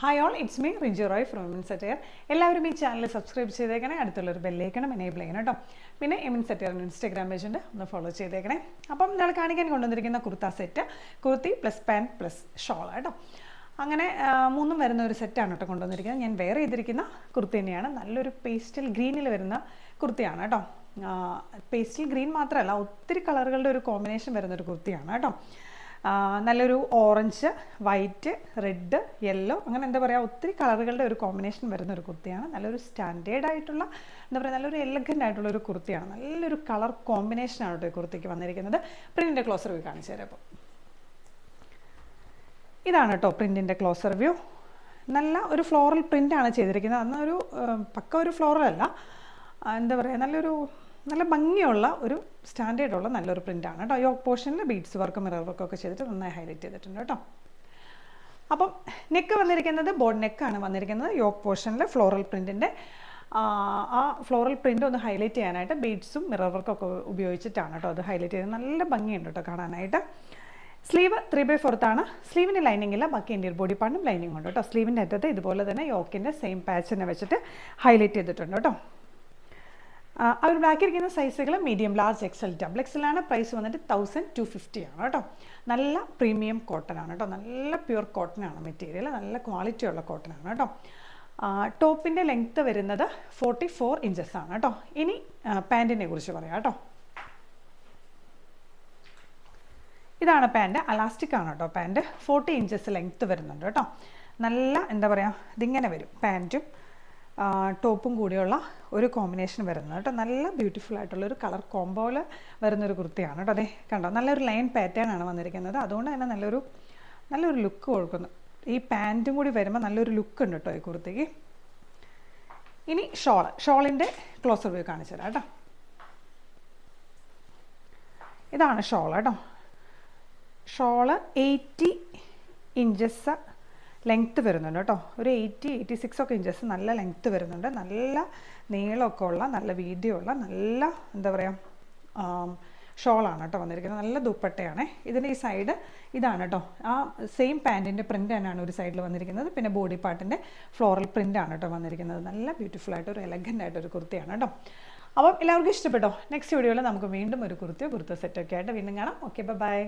Hi all, it's me Rinju Roy from Emins attire. എല്ലാവരും ഈ channel subscribe ചെയ്തേക്കണേ, അടുത്തുള്ളൊരു ബെല്ലൈക്കണം എനേബിൾ ചെയ്യണം കേട്ടോ. പിന്നെ എമിൻസ് അറ്റയറിന് ഇൻസ്റ്റാഗ്രാം പേജ് ഉണ്ട്, ഒന്ന് ഫോളോ ചെയ്തേക്കണേ. അപ്പം നമ്മൾ കാണിക്കാൻ കൊണ്ടുവന്നിരിക്കുന്ന kurta set, kurti plus pant plus shawl കേട്ടോ. അങ്ങനെ മൂന്നും വരുന്ന ഒരു സെറ്റാണ് കേട്ടോ കൊണ്ടുവന്നിരിക്കുന്നത്. ഞാൻ വെയർ ചെയ്തിരിക്കുന്ന കുർത്തി തന്നെയാണ്. നല്ലൊരു പേസ്റ്റൽ ഗ്രീനിൽ വരുന്ന കുർത്തിയാണ് കേട്ടോ. പേസ്റ്റൽ ഗ്രീൻ മാത്രമല്ല, ഒത്തിരി കളറുകളുടെ ഒരു കോമ്പിനേഷൻ വരുന്നൊരു കുർത്തിയാണ് കേട്ടോ. നല്ലൊരു ഓറഞ്ച്, വൈറ്റ്, റെഡ്, യെല്ലോ, അങ്ങനെ എന്താ പറയുക, ഒത്തിരി കളറുകളുടെ ഒരു കോമ്പിനേഷൻ വരുന്ന ഒരു കുർത്തിയാണ്. നല്ലൊരു സ്റ്റാൻഡേർഡ് ആയിട്ടുള്ള, എന്താ പറയുക, നല്ലൊരു എലഗൻ്റ് ആയിട്ടുള്ള ഒരു കുർത്തിയാണ്. നല്ലൊരു കളർ കോമ്പിനേഷനാണ് കേട്ടോ ഈ കുർത്തിക്ക് വന്നിരിക്കുന്നത്. പ്രിൻറ്റിൻ്റെ ക്ലോസർ വ്യൂ കാണിച്ചു തരാം. അപ്പോൾ ഇതാണ് കേട്ടോ പ്രിൻറ്റിൻ്റെ ക്ലോസർ വ്യൂ. നല്ല ഒരു ഫ്ലോറൽ പ്രിൻ്റാണ് ചെയ്തിരിക്കുന്നത്. അന്നൊരു പക്ക ഒരു ഫ്ലോറൽ അല്ല, എന്താ പറയുക, നല്ല ഭംഗിയുള്ള ഒരു സ്റ്റാൻഡേർഡുള്ള നല്ലൊരു പ്രിൻ്റാണ് കേട്ടോ. യോക്ക് പോർഷനിൽ ബീഡ്സ് വർക്കും മിറർ വർക്കും ഒക്കെ ചെയ്തിട്ട് നന്നായി ഹൈലൈറ്റ് ചെയ്തിട്ടുണ്ട് കേട്ടോ. അപ്പം നെക്ക് വന്നിരിക്കുന്നത് ബോർഡ് നെക്കാണ് വന്നിരിക്കുന്നത്. യോക്ക് പോർഷനിൽ ഫ്ലോറൽ പ്രിൻറ്റിൻ്റെ ആ ഫ്ലോറൽ പ്രിൻ്റ് ഒന്ന് ഹൈലൈറ്റ് ചെയ്യാനായിട്ട് ബീഡ്സും മിറർ വർക്കും ഒക്കെ ഉപയോഗിച്ചിട്ടാണ് കേട്ടോ അത് ഹൈലൈറ്റ് ചെയ്തത്. നല്ല ഭംഗിയുണ്ട് കേട്ടോ കാണാനായിട്ട്. സ്ലീവ് 3/4 ആണ്. സ്ലീവിന് ലൈനിങ് ഇല്ല, ബാക്കി ഇന്ത്യൻ ബോഡി പാർട്ടും ലൈനിങ് ഉണ്ട് കേട്ടോ. സ്ലീവിൻ്റെ അറ്റത്ത് ഇതുപോലെ തന്നെ യോക്കിൻ്റെ സെയിം പാച്ചിനെ വെച്ചിട്ട് ഹൈലൈറ്റ് ചെയ്തിട്ടുണ്ട് കേട്ടോ. അവർ ബാക്കിയിരിക്കുന്ന സൈസുകൾ മീഡിയം, ലാർജ്, എക്സൽ, ഡബിൾ എക്സലാണ്. പ്രൈസ് വന്നിട്ട് 1250 ആണ് കേട്ടോ. നല്ല പ്രീമിയം കോട്ടൺ ആണ് കേട്ടോ. നല്ല പ്യുർ കോട്ടൺ ആണ് മെറ്റീരിയൽ. നല്ല ക്വാളിറ്റി ഉള്ള കോട്ടൺ ആണ് കേട്ടോ. ടോപ്പിൻ്റെ ലെങ്ത്ത് വരുന്നത് 44 ഇഞ്ചസ് ആണ് കേട്ടോ. ഇനി പാൻറ്റിനെ കുറിച്ച് പറയാം കേട്ടോ. ഇതാണ് പാൻറ്റ്, അലാസ്റ്റിക് ആണ് കേട്ടോ പാൻറ്റ്. 40 ഇഞ്ചസ് ലെങ്ത്ത് വരുന്നുണ്ട് കേട്ടോ. നല്ല എന്താ പറയുക, ഇതിങ്ങനെ വരും പാൻറ്റും ടോപ്പും കൂടിയുള്ള ഒരു കോമ്പിനേഷൻ വരുന്നത് കേട്ടോ. നല്ല ബ്യൂട്ടിഫുൾ ആയിട്ടുള്ളൊരു കളർ കോംബോയിൽ വരുന്നൊരു കുർത്തിയാണ് കേട്ടോ. അതെ കണ്ടോ, നല്ലൊരു ലൈൻ പാറ്റേൺ ആണ് വന്നിരിക്കുന്നത്. അതുകൊണ്ട് തന്നെ നല്ലൊരു ലുക്ക് കൊടുക്കുന്നു. ഈ പാൻറ്റും കൂടി വരുമ്പോൾ നല്ലൊരു ലുക്ക് ഉണ്ട് കേട്ടോ ഈ കുർത്തിക്ക്. ഇനി ഷോളിൻ്റെ ക്ലോസർ വ്യൂ കാണിച്ചു തരാം കേട്ടോ. ഇതാണ് ഷോൾ കേട്ടോ. ഷോള് 80 ഇഞ്ചസ് ലെങ്ത്ത് വരുന്നുണ്ട് കേട്ടോ. ഒരു 86 ഒക്കെ ഇഞ്ചസ് നല്ല ലെങ്ത്ത് വരുന്നുണ്ട്. നല്ല നീളമൊക്കെ ഉള്ള, നല്ല വീതിയുള്ള, നല്ല എന്താ പറയുക, ഷോളാണ് കേട്ടോ വന്നിരിക്കുന്നത്. നല്ല ദുപ്പട്ടയാണ്. ഇതിൻ്റെ ഈ സൈഡ് ഇതാണ് കേട്ടോ. ആ സെയിം പാൻറ്റിൻ്റെ പ്രിൻ്റ് തന്നെയാണ് ഒരു സൈഡിൽ വന്നിരിക്കുന്നത്. പിന്നെ ബോഡി പാർട്ടിൻ്റെ ഫ്ലോറൽ പ്രിൻ്റാണ് കേട്ടോ വന്നിരിക്കുന്നത്. നല്ല ബ്യൂട്ടിഫുൾ ആയിട്ട് ഒരു എലഗൻ്റ് ആയിട്ടൊരു കുർത്തിയാണ് കേട്ടോ. അപ്പം എല്ലാവർക്കും ഇഷ്ടപ്പെട്ടോ? നെക്സ്റ്റ് വീഡിയോയിൽ നമുക്ക് വീണ്ടും ഒരു കുർത്ത സെറ്റൊക്കെ ആയിട്ട് വീണ്ടും കാണാം. Okay, by.